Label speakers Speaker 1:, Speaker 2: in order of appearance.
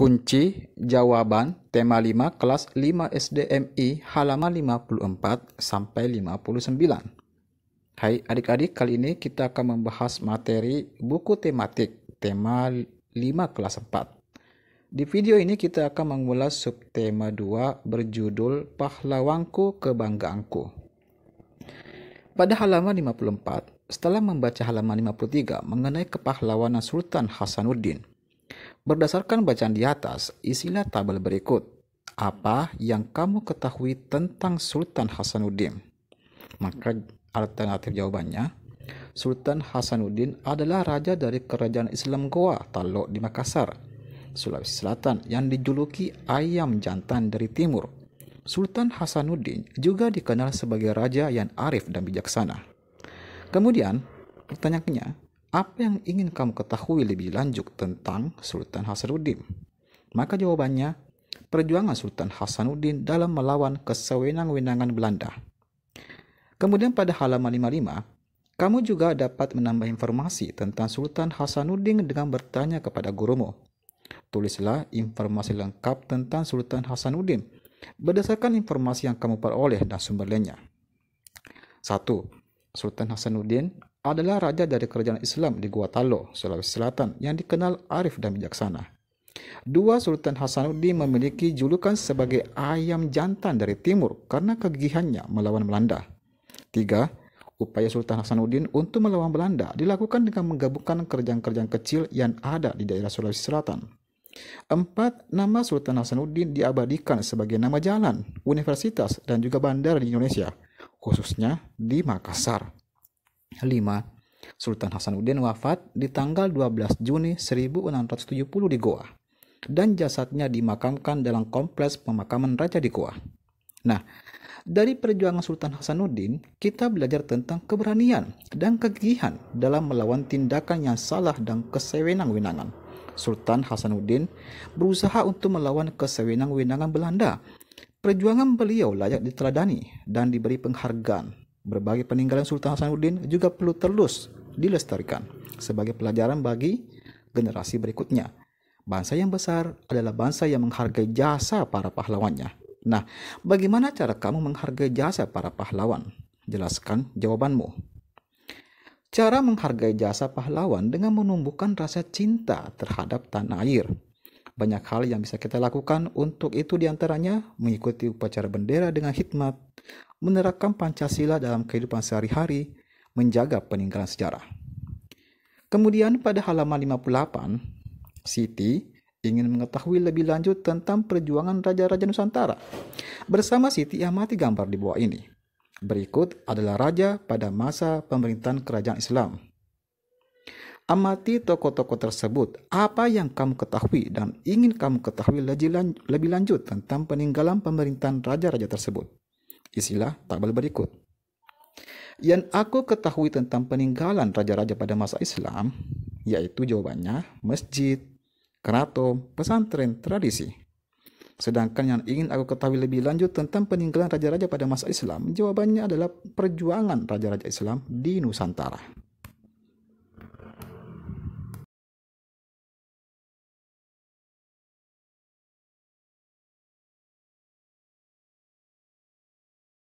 Speaker 1: Kunci jawaban tema 5 kelas 5 SDMI halaman 54 sampai 59. Hai adik-adik, kali ini kita akan membahas materi buku tematik tema 5 kelas 4. Di video ini kita akan mengulas subtema 2 berjudul Pahlawanku Kebanggaanku. Pada halaman 54, setelah membaca halaman 53 mengenai kepahlawanan Sultan Hasanuddin, berdasarkan bacaan di atas, isilah tabel berikut. Apa yang kamu ketahui tentang Sultan Hasanuddin? Maka alternatif jawabannya, Sultan Hasanuddin adalah raja dari kerajaan Islam Goa Talok di Makassar, Sulawesi Selatan yang dijuluki ayam jantan dari timur. Sultan Hasanuddin juga dikenal sebagai raja yang arif dan bijaksana. Kemudian, pertanyaannya, apa yang ingin kamu ketahui lebih lanjut tentang Sultan Hasanuddin? Maka jawabannya, perjuangan Sultan Hasanuddin dalam melawan kesewenang-wenangan Belanda. Kemudian pada halaman 55, kamu juga dapat menambah informasi tentang Sultan Hasanuddin dengan bertanya kepada gurumu. Tulislah informasi lengkap tentang Sultan Hasanuddin berdasarkan informasi yang kamu peroleh dan sumber lainnya. 1. Sultan Hasanuddin adalah raja dari kerajaan Islam di Goa Talok, Sulawesi Selatan yang dikenal arif dan bijaksana. 2. Sultan Hasanuddin memiliki julukan sebagai ayam jantan dari timur karena kegigihannya melawan Belanda. 3. Upaya Sultan Hasanuddin untuk melawan Belanda dilakukan dengan menggabungkan kerajaan-kerajaan kecil yang ada di daerah Sulawesi Selatan. 4. Nama Sultan Hasanuddin diabadikan sebagai nama jalan, universitas, dan juga bandara di Indonesia, khususnya di Makassar. 5. Sultan Hasanuddin wafat di tanggal 12 Juni 1670 di Goa, dan jasadnya dimakamkan dalam kompleks pemakaman raja di Goa. Nah, dari perjuangan Sultan Hasanuddin, kita belajar tentang keberanian dan kegigihan dalam melawan tindakan yang salah dan kesewenang-wenangan. Sultan Hasanuddin berusaha untuk melawan kesewenang-wenangan Belanda. Perjuangan beliau layak diteladani dan diberi penghargaan. Berbagai peninggalan Sultan Hasanuddin juga perlu terus dilestarikan sebagai pelajaran bagi generasi berikutnya. Bangsa yang besar adalah bangsa yang menghargai jasa para pahlawannya. Nah, bagaimana cara kamu menghargai jasa para pahlawan? Jelaskan jawabanmu. Cara menghargai jasa pahlawan dengan menumbuhkan rasa cinta terhadap tanah air. Banyak hal yang bisa kita lakukan untuk itu, diantaranya mengikuti upacara bendera dengan hikmat, menerapkan Pancasila dalam kehidupan sehari-hari, menjaga peninggalan sejarah. Kemudian pada halaman 58, Siti ingin mengetahui lebih lanjut tentang perjuangan Raja-Raja Nusantara. Bersama Siti amati gambar di bawah ini. Berikut adalah raja pada masa pemerintahan kerajaan Islam. Amati tokoh-tokoh tersebut. Apa yang kamu ketahui dan ingin kamu ketahui lebih lanjut tentang peninggalan pemerintahan raja-raja tersebut? Isilah tabel berikut. Yang aku ketahui tentang peninggalan raja-raja pada masa Islam, yaitu jawabannya masjid, keraton, pesantren, tradisi. Sedangkan yang ingin aku ketahui lebih lanjut tentang peninggalan raja-raja pada masa Islam, jawabannya adalah perjuangan raja-raja Islam di Nusantara.